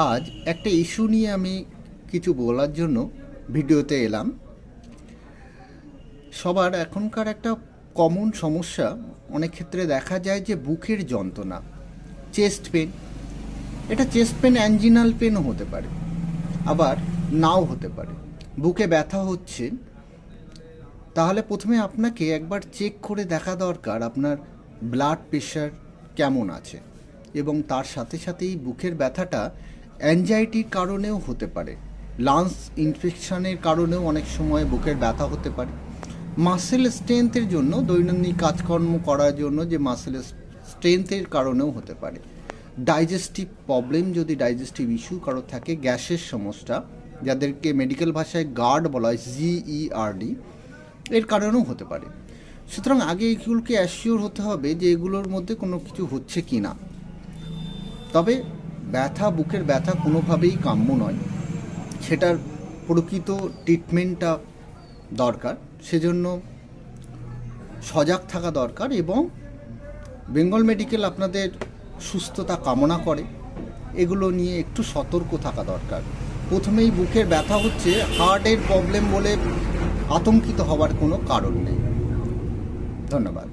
আজ একটা ইস্যু নিয়ে আমি কিছু বলার জন্য ভিডিওতে এলাম। সবার এখনকার একটা কমন সমস্যা অনেক ক্ষেত্রে দেখা যায় যে বুকের যন্ত্রণা, চেস্ট পেন। এটা চেস্ট পেন অ্যাঞ্জিনাল পেনও হতে পারে, আবার নাও হতে পারে। বুকে ব্যথা হচ্ছে, তাহলে প্রথমে আপনাকে একবার চেক করে দেখা দরকার আপনার ব্লাড প্রেশার কেমন আছে, এবং তার সাথে সাথেই বুকের ব্যথাটা অ্যাংজাইটির কারণেও হতে পারে, লাংস ইনফেকশনের কারণেও অনেক সময় বুকের ব্যথা হতে পারে, মাসেল স্ট্রেংথের জন্য দৈনন্দিন কাজকর্ম করার জন্য যে মাসেল স্ট্রেংথের কারণেও হতে পারে, ডাইজেস্টিভ প্রবলেম যদি ডাইজেস্টিভ ইস্যু কারো থাকে, গ্যাসের সমস্যা যাদেরকে মেডিকেল ভাষায় গার্ড বলা হয়, GERD, এর কারণেও হতে পারে। সুতরাং আগে এগুলোকে অ্যাসিওর হতে হবে যে এগুলোর মধ্যে কোনো কিছু হচ্ছে কি না। তবে ব্যথা, বুকের ব্যথা কোনোভাবেই কাম্য নয়, সেটার প্রকৃত ট্রিটমেন্টটা দরকার। সেজন্য সজাগ থাকা দরকার, এবং বেঙ্গল মেডিকেল আপনাদের সুস্থতা কামনা করে। এগুলো নিয়ে একটু সতর্ক থাকা দরকার। প্রথমেই বুকের ব্যথা হচ্ছে, হার্টের প্রবলেম বলে আতঙ্কিত হওয়ার কোনো কারণ নেই। ধন্যবাদ।